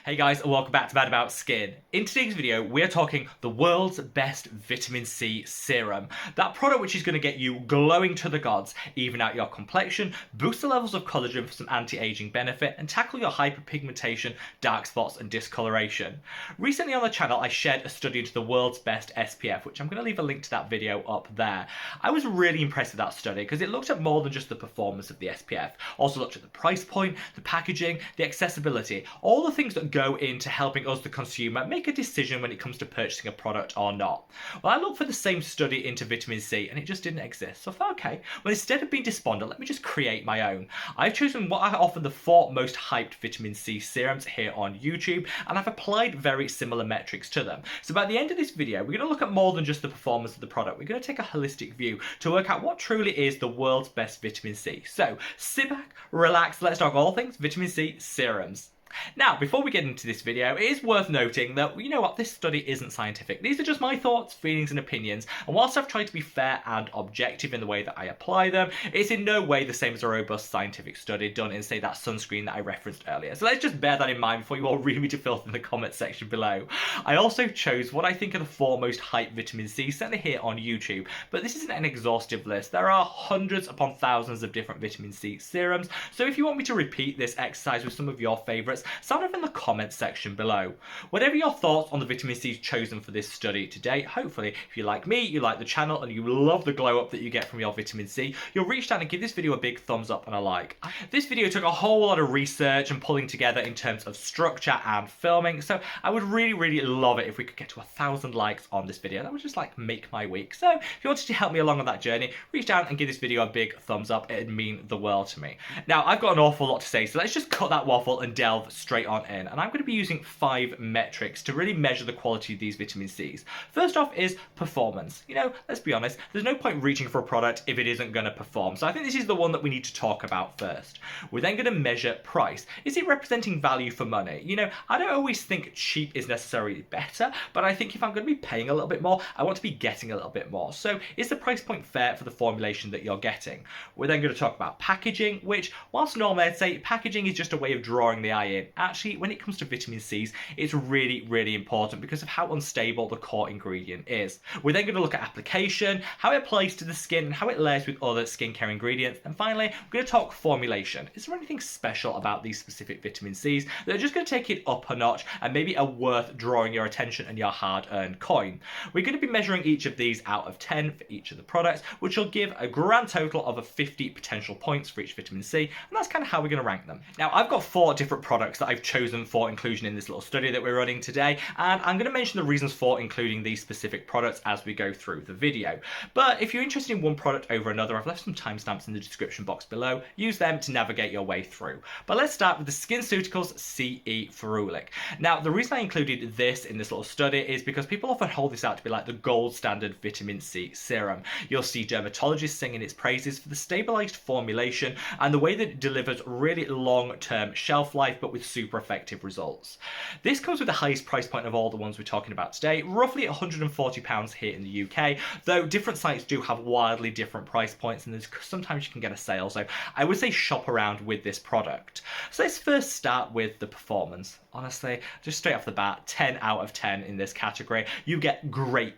Hey guys, and welcome back to Mad About Skin. In today's video, we're talking the world's best vitamin C serum. That product which is going to get you glowing to the gods, even out your complexion, boost the levels of collagen for some anti-aging benefit, and tackle your hyperpigmentation, dark spots, and discoloration. Recently on the channel, I shared a study into the world's best SPF, which I'm going to leave a link to that video up there. I was really impressed with that study because it looked at more than just the performance of the SPF. Also looked at the price point, the packaging, the accessibility, all the things that go into helping us, the consumer, make a decision when it comes to purchasing a product or not. Well, I looked for the same study into vitamin C and it just didn't exist. So I thought, okay, well, instead of being despondent, let me just create my own. I've chosen what are often the 4 most hyped vitamin C serums here on YouTube, and I've applied very similar metrics to them. So by the end of this video, we're going to look at more than just the performance of the product. We're going to take a holistic view to work out what truly is the world's best vitamin C. So sit back, relax, let's talk all things vitamin C serums. Now, before we get into this video, it is worth noting that, you know what, this study isn't scientific. These are just my thoughts, feelings and opinions, and whilst I've tried to be fair and objective in the way that I apply them, it's in no way the same as a robust scientific study done in, say, that sunscreen that I referenced earlier. So let's just bear that in mind before you all read me to filth in the comment section below. I also chose what I think are the 4 most hyped vitamin C, certainly here on YouTube, but this isn't an exhaustive list. There are hundreds upon thousands of different vitamin C serums, so if you want me to repeat this exercise with some of your favourites, sound off in the comments section below. Whatever your thoughts on the vitamin C's chosen for this study today, hopefully, if you like me, you like the channel, and you love the glow up that you get from your vitamin C, you'll reach down and give this video a big thumbs up and a like. This video took a whole lot of research and pulling together in terms of structure and filming, so I would really love it if we could get to 1,000 likes on this video. That would just like make my week. So if you wanted to help me along on that journey, reach down and give this video a big thumbs up. It'd mean the world to me. Now, I've got an awful lot to say, so let's just cut that waffle and delve straight on in. And I'm going to be using 5 metrics to really measure the quality of these vitamin C's. First off is performance. You know, let's be honest, there's no point reaching for a product if it isn't going to perform. So I think this is the one that we need to talk about first. We're then going to measure price. Is it representing value for money? You know, I don't always think cheap is necessarily better, but I think if I'm going to be paying a little bit more, I want to be getting a little bit more. So is the price point fair for the formulation that you're getting? We're then going to talk about packaging, which whilst normally I'd say packaging is just a way of drawing the eye in, actually when it comes to vitamin C's, it's really important because of how unstable the core ingredient is. We're then going to look at application, how it applies to the skin, and how it layers with other skincare ingredients. And finally, we're going to talk formulation. Is there anything special about these specific vitamin C's that are just going to take it up a notch and maybe are worth drawing your attention and your hard-earned coin? We're going to be measuring each of these out of 10 for each of the products, which will give a grand total of 50 potential points for each vitamin C, and that's kind of how we're going to rank them. Now, I've got 4 different products that I've chosen for inclusion in this little study that we're running today, and I'm going to mention the reasons for including these specific products as we go through the video. But if you're interested in one product over another, I've left some timestamps in the description box below. Use them to navigate your way through. But let's start with the Skinceuticles C E Ferulic. Now, the reason I included this in this little study is because people often hold this out to be like the gold standard vitamin C serum. You'll see dermatologists singing its praises for the stabilized formulation and the way that it delivers really long-term shelf life, but with super effective results. This comes with the highest price point of all the ones we're talking about today, roughly £140 here in the UK, though different sites do have wildly different price points and sometimes you can get a sale, so I would say shop around with this product. So let's first start with the performance. Honestly, just straight off the bat, 10 out of 10 in this category. You get great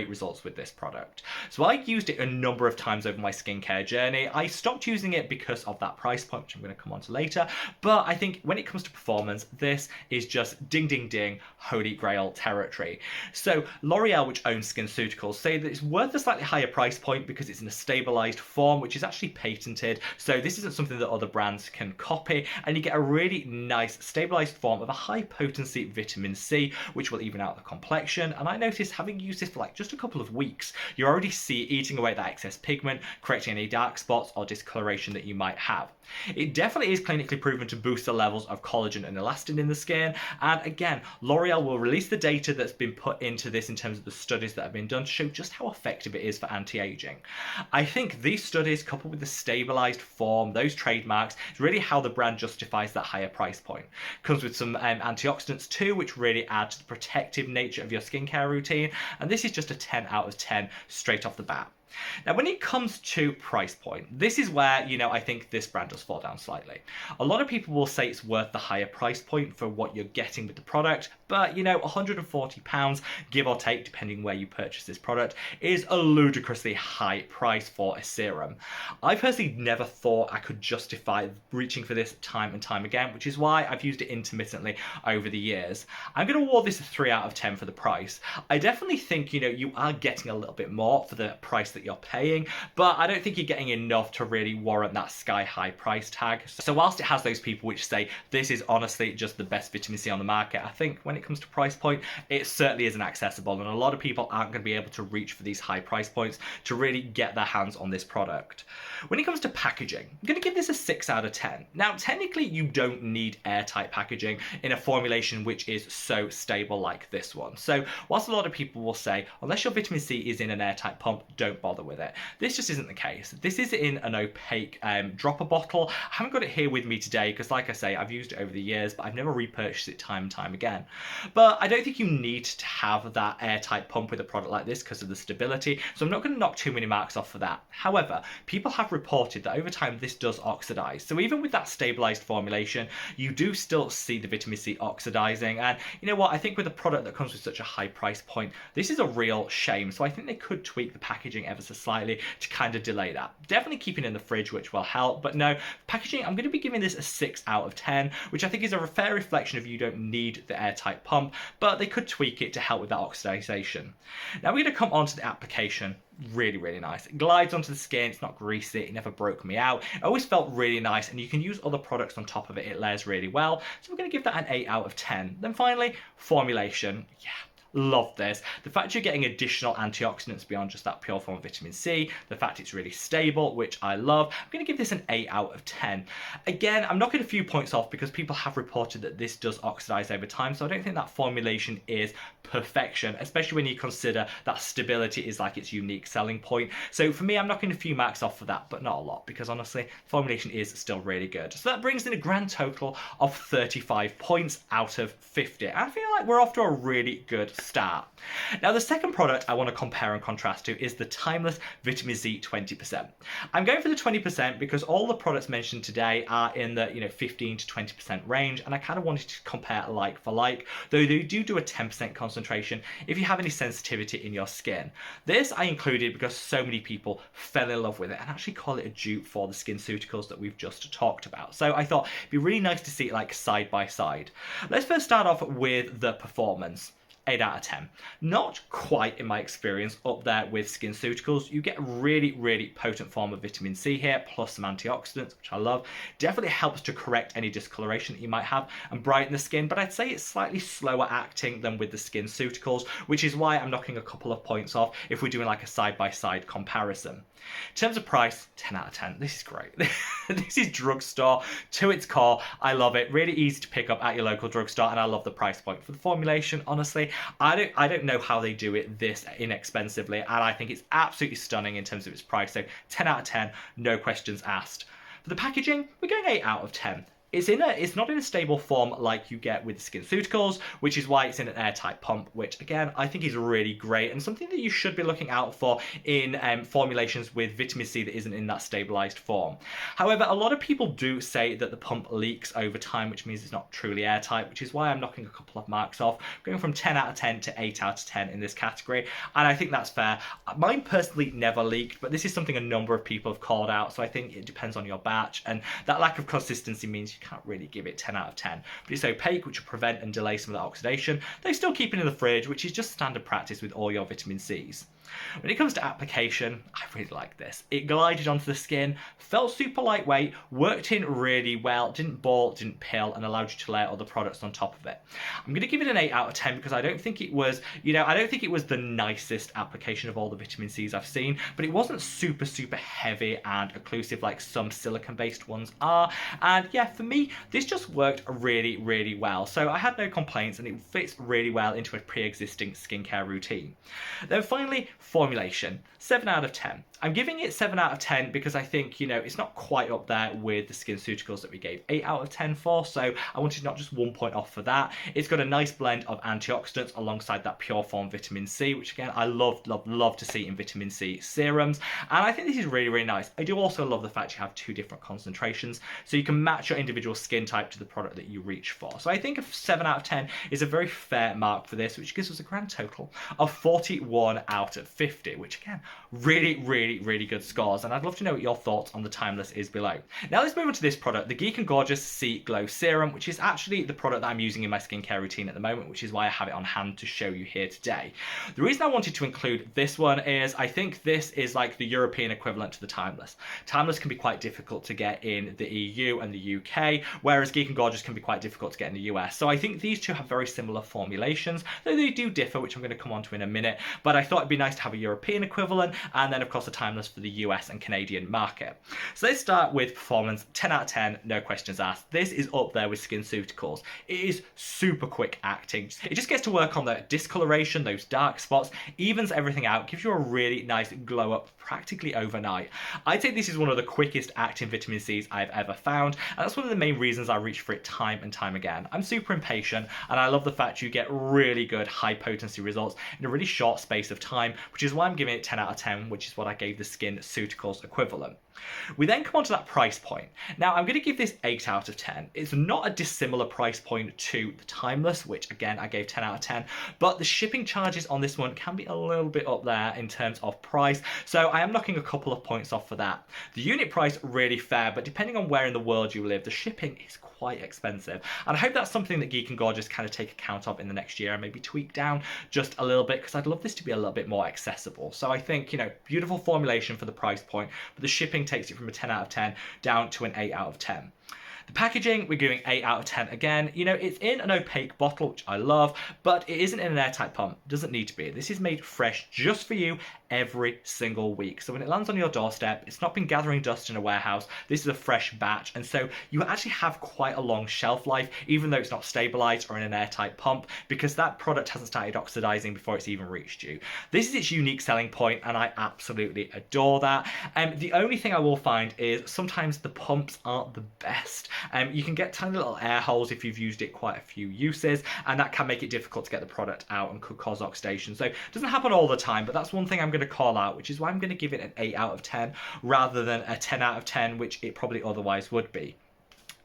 results with this product. So I used it a number of times over my skincare journey. I stopped using it because of that price point, which I'm going to come on to later, but I think when it comes to performance, this is just ding, holy grail territory. So L'Oreal, which owns Skinceuticals, say that it's worth a slightly higher price point because it's in a stabilized form, which is actually patented. So this isn't something that other brands can copy, and you get a really nice stabilized form of a high potency vitamin C, which will even out the complexion. And I noticed, having used this for like just a couple of weeks, you already see eating away that excess pigment, correcting any dark spots or discoloration that you might have. It definitely is clinically proven to boost the levels of collagen and elastin in the skin, and again, L'Oreal will release the data that's been put into this in terms of the studies that have been done to show just how effective it is for anti-aging. I think these studies, coupled with the stabilized form, those trademarks, is really how the brand justifies that higher price point. Comes with some antioxidants too, which really add to the protective nature of your skincare routine, and this is just a 10 out of 10 straight off the bat. Now, when it comes to price point, this is where, I think this brand does fall down slightly. A lot of people will say it's worth the higher price point for what you're getting with the product, but, £140, give or take, depending where you purchase this product, is a ludicrously high price for a serum. I personally never thought I could justify reaching for this time and time again, which is why I've used it intermittently over the years. I'm going to award this a 3 out of 10 for the price. I definitely think, you are getting a little bit more for the price that you're paying, but I don't think you're getting enough to really warrant that sky-high price tag. So whilst it has those people which say this is honestly just the best vitamin C on the market, I think when it comes to price point, it certainly isn't accessible, and a lot of people aren't going to be able to reach for these high price points to really get their hands on this product. When it comes to packaging, I'm going to give this a 6 out of 10. Now, technically, you don't need airtight packaging in a formulation which is so stable like this one. So whilst a lot of people will say, unless your vitamin C is in an airtight pump, don't bother with it. This just isn't the case. This is in an opaque dropper bottle. I haven't got it here with me today because, like I say, I've used it over the years, but I've never repurchased it time and time again. But I don't think you need to have that airtight pump with a product like this because of the stability, so I'm not going to knock too many marks off for that. However, people have reported that over time this does oxidize. So even with that stabilized formulation, you do still see the vitamin C oxidizing, and you know what, I think with a product that comes with such a high price point, this is a real shame. So I think they could tweak the packaging ever so slightly to kind of delay that. Definitely keeping it in the fridge, which will help, but no, packaging, I'm going to be giving this a 6 out of 10, which I think is a fair reflection of you don't need the airtight pump, but they could tweak it to help with that oxidization. Now we're going to come on to the application. Really, really nice. It glides onto the skin, it's not greasy, it never broke me out. It always felt really nice, and you can use other products on top of it. It layers really well, so we're going to give that an 8 out of 10. Then finally, formulation. Yeah. Love this. The fact you're getting additional antioxidants beyond just that pure form of vitamin C, the fact it's really stable, which I love. I'm going to give this an 8 out of 10. Again, I'm knocking a few points off because people have reported that this does oxidize over time, so I don't think that formulation is perfection, especially when you consider that stability is like its unique selling point. So for me, I'm knocking a few marks off for that, but not a lot, because honestly, the formulation is still really good. So that brings in a grand total of 35 points out of 50. I feel like we're off to a really good start. Now, the second product I want to compare and contrast to is the Timeless Vitamin C 20%. I'm going for the 20% because all the products mentioned today are in the 15 to 20% range, and I kind of wanted to compare like for like, though they do a 10% concentration if you have any sensitivity in your skin. This I included because so many people fell in love with it and actually call it a dupe for the Skinceuticals that we've just talked about. So I thought it'd be really nice to see it like side by side. Let's first start off with the performance. 8 out of 10. Not quite, in my experience, up there with Skinceuticals. You get a really, really potent form of vitamin C here, plus some antioxidants, which I love. Definitely helps to correct any discoloration that you might have and brighten the skin, but I'd say it's slightly slower acting than with the Skinceuticals, which is why I'm knocking a couple of points off if we're doing like a side-by-side comparison. In terms of price, 10 out of 10. This is great. This is drugstore to its core. I love it. Really easy to pick up at your local drugstore, and I love the price point. For the formulation, honestly, I don't know how they do it this inexpensively, and I think it's absolutely stunning in terms of its price. So 10 out of 10, no questions asked. For the packaging, we're going 8 out of 10. It's not in a stable form like you get with Skinceuticals, which is why it's in an airtight pump, which again, I think is really great and something that you should be looking out for in formulations with vitamin C that isn't in that stabilized form. However, a lot of people do say that the pump leaks over time, which means it's not truly airtight, which is why I'm knocking a couple of marks off, going from 10 out of 10 to 8 out of 10 in this category, and I think that's fair. Mine personally never leaked, but this is something a number of people have called out, so I think it depends on your batch, and that lack of consistency means you can't really give it 10 out of 10. But it's opaque, which will prevent and delay some of the oxidation. They still keep it in the fridge, which is just standard practice with all your vitamin Cs. When it comes to application, I really like this. It glided onto the skin, felt super lightweight, worked in really well, didn't ball, didn't pill, and allowed you to layer other products on top of it. I'm going to give it an 8 out of 10 because I don't think it was, I don't think it was the nicest application of all the vitamin Cs I've seen, but it wasn't super, super heavy and occlusive like some silicone-based ones are. And yeah, for me, this just worked really, really well. So I had no complaints, and it fits really well into a pre-existing skincare routine. Then finally, formulation. 7 out of 10. I'm giving it 7 out of 10 because I think, you know, it's not quite up there with the Skinceuticals that we gave 8 out of 10 for, so I wanted not just 1 point off for that. It's got a nice blend of antioxidants alongside that pure form vitamin C, which again, I love to see in vitamin C serums, and I think this is really, really nice. I do also love the fact you have 2 different concentrations, so you can match your individual skin type to the product that you reach for. So I think a 7 out of 10 is a very fair mark for this, which gives us a grand total of 41 out of 50, which again, really good scores, and I'd love to know what your thoughts on the Timeless is below. Now let's move on to this product, the Geek & Gorgeous C Glow Serum, which is actually the product that I'm using in my skincare routine at the moment, which is why I have it on hand to show you here today. The reason I wanted to include this one is I think this is like the European equivalent to the Timeless. Timeless can be quite difficult to get in the EU and the UK, whereas Geek & Gorgeous can be quite difficult to get in the US. So I think these two have very similar formulations, though they do differ, which I'm going to come on to in a minute, but I thought it'd be nice to have a European equivalent, and then of course the Timeless for the US and Canadian market. So let's start with performance. 10 out of 10, no questions asked. This is up there with Skinceuticals. It is super quick acting. It just gets to work on the discoloration, those dark spots, evens everything out, gives you a really nice glow up practically overnight. I'd say this is one of the quickest acting vitamin C's I've ever found, and that's one of the main reasons I reach for it time and time again. I'm super impatient, and I love the fact you get really good high potency results in a really short space of time, which is why I'm giving it 10 out of 10, which is what I gave the Skinceuticals equivalent. We then come on to that price point. Now I'm going to give this 8 out of 10. It's not a dissimilar price point to the Timeless, which again I gave 10 out of 10, but the shipping charges on this one can be a little bit up there in terms of price, so I am knocking a couple of points off for that. The unit price really fair, but depending on where in the world you live, the shipping is quite expensive, and I hope that's something that Geek & Gorgeous kind of take account of in the next year and maybe tweak down just a little bit, because I'd love this to be a little bit more accessible. So I think, you know, beautiful formulation for the price point, but the shipping takes it from a 10 out of 10 down to an 8 out of 10. The packaging, we're giving 8 out of 10 again. You know, it's in an opaque bottle, which I love, but it isn't in an airtight pump. It doesn't need to be. This is made fresh just for you every single week. So when it lands on your doorstep, it's not been gathering dust in a warehouse. This is a fresh batch, and so you actually have quite a long shelf life, even though it's not stabilized or in an airtight pump, because that product hasn't started oxidizing before it's even reached you. This is its unique selling point, and I absolutely adore that. The only thing I will find is sometimes the pumps aren't the best. You can get tiny little air holes if you've used it quite a few uses, and that can make it difficult to get the product out and could cause oxidation. So it doesn't happen all the time, but that's one thing I'm going to call out, which is why I'm going to give it an 8 out of 10 rather than a 10 out of 10, which it probably otherwise would be.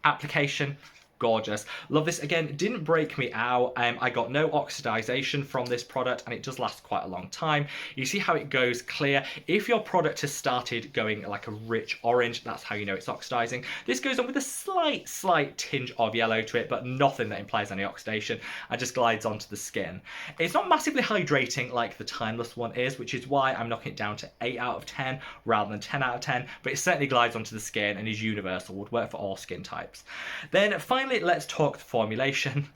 Application, gorgeous. Love this. Again, didn't break me out. I got no oxidization from this product, and it does last quite a long time. You see how it goes clear. If your product has started going like a rich orange, that's how you know it's oxidizing. This goes on with a slight tinge of yellow to it, but nothing that implies any oxidation, and just glides onto the skin. It's not massively hydrating like the Timeless one is, which is why I'm knocking it down to 8 out of 10 rather than 10 out of 10, but it certainly glides onto the skin and is universal, would work for all skin types. Then finally, let's talk the formulation.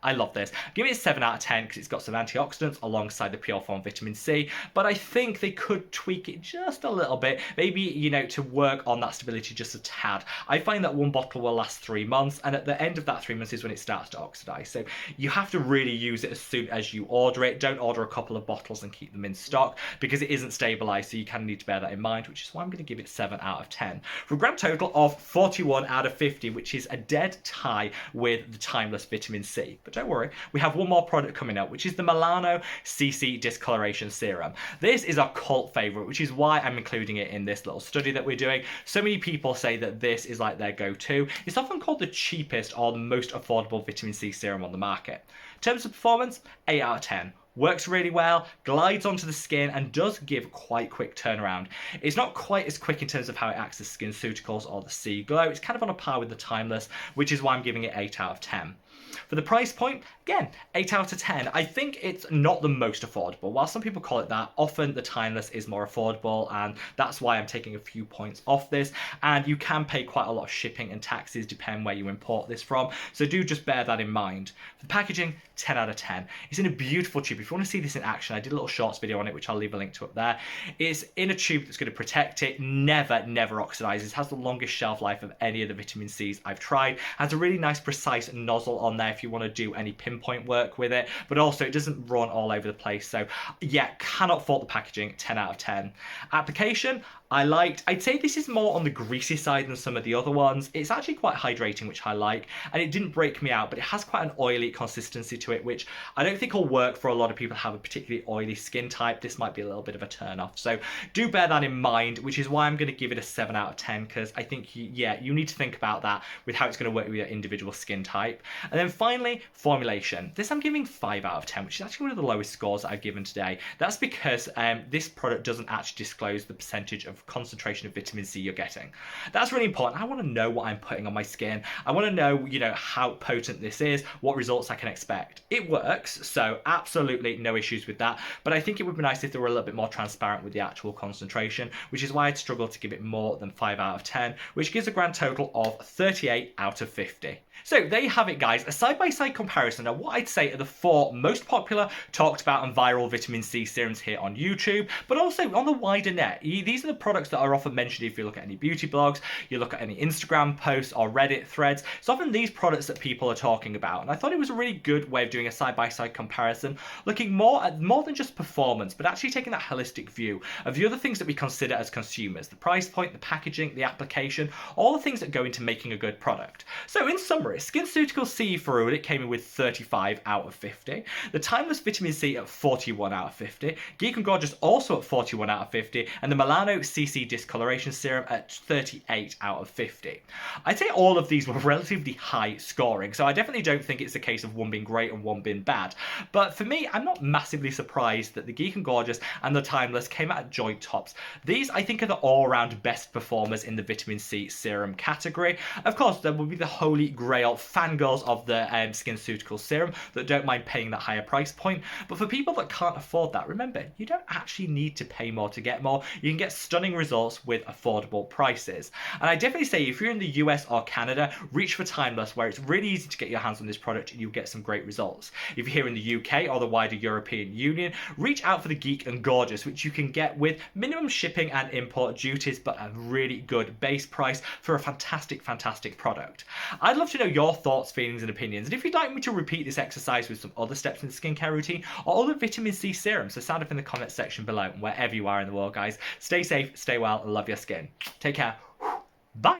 I love this. Give it a 7 out of 10 because it's got some antioxidants alongside the pure form vitamin C, but I think they could tweak it just a little bit, maybe, you know, to work on that stability just a tad. I find that one bottle will last 3 months, and at the end of that 3 months is when it starts to oxidize. So you have to really use it as soon as you order it. Don't order a couple of bottles and keep them in stock because it isn't stabilized, so you kind of need to bear that in mind, which is why I'm going to give it 7 out of 10 for a grand total of 41 out of 50, which is a dead tie with the Timeless vitamin C. But don't worry, we have one more product coming up, which is the Melano CC Discoloration Serum. This is a cult favorite, which is why I'm including it in this little study that we're doing. So many people say that this is like their go-to. It's often called the cheapest or the most affordable vitamin C serum on the market. In terms of performance, 8 out of 10. Works really well, glides onto the skin, and does give quite quick turnaround. It's not quite as quick in terms of how it acts as Skinceuticals or the C Glow. It's kind of on a par with the Timeless, which is why I'm giving it 8 out of 10. For the price point, again, 8 out of 10. I think it's not the most affordable. While some people call it that, often the Timeless is more affordable, and that's why I'm taking a few points off this. And you can pay quite a lot of shipping and taxes depending where you import this from, so do just bear that in mind. For the packaging, 10 out of 10. It's in a beautiful tube. If you want to see this in action, I did a little shorts video on it, which I'll leave a link to up there. It's in a tube that's going to protect it, never oxidizes. It has the longest shelf life of any of the vitamin C's I've tried. Has a really nice precise nozzle on there if you want to do any pimple pinpoint work with it, but also it doesn't run all over the place. So yeah, cannot fault the packaging, 10 out of 10. Application, I liked. I'd say this is more on the greasy side than some of the other ones. It's actually quite hydrating, which I like, and it didn't break me out, but it has quite an oily consistency to it, which I don't think will work for a lot of people who have a particularly oily skin type. This might be a little bit of a turn off. So do bear that in mind, which is why I'm going to give it a 7 out of 10, because I think, you need to think about that with how it's going to work with your individual skin type. And then finally, formulation. This I'm giving 5 out of 10, which is actually one of the lowest scores that I've given today. That's because this product doesn't actually disclose the percentage of concentration of vitamin C you're getting. That's really important. I want to know what I'm putting on my skin. I want to know, how potent this is, what results I can expect. It works, so absolutely no issues with that, but I think it would be nice if they were a little bit more transparent with the actual concentration, which is why I'd struggle to give it more than 5 out of 10, which gives a grand total of 38 out of 50. So there you have it, guys, a side-by-side comparison of what I'd say are the 4 most popular, talked about and viral vitamin C serums here on YouTube, but also on the wider net. These are the products that are often mentioned if you look at any beauty blogs, you look at any Instagram posts or Reddit threads. It's often these products that people are talking about, and I thought it was a really good way of doing a side-by-side comparison, looking more at more than just performance, but actually taking that holistic view of the other things that we consider as consumers: the price point, the packaging, the application, all the things that go into making a good product. So in summary, Skinceuticles C E Ferulic came in with 35 out of 50. The Timeless Vitamin C at 41 out of 50. Geek and Gorgeous also at 41 out of 50. And the Melano CC Discoloration Serum at 38 out of 50. I'd say all of these were relatively high scoring, so I definitely don't think it's a case of one being great and one being bad. But for me, I'm not massively surprised that the Geek and Gorgeous and the Timeless came out at joint tops. These, I think, are the all-round best performers in the vitamin C serum category. Of course, there will be the holy grail fangirls of the Skinceuticals serum that don't mind paying that higher price point. But for people that can't afford that, remember, you don't actually need to pay more to get more. You can get stunning results with affordable prices. And I definitely say, if you're in the US or Canada, reach for Timeless, where it's really easy to get your hands on this product and you'll get some great results. If you're here in the UK or the wider European Union, reach out for the Geek and Gorgeous, which you can get with minimum shipping and import duties, but a really good base price for a fantastic, fantastic product. I'd love to know your thoughts, feelings and opinions, and if you'd like me to repeat this exercise with some other steps in the skincare routine or other vitamin C serums, so sound up in the comment section below. And wherever you are in the world, guys, stay safe, stay well, and love your skin. Take care.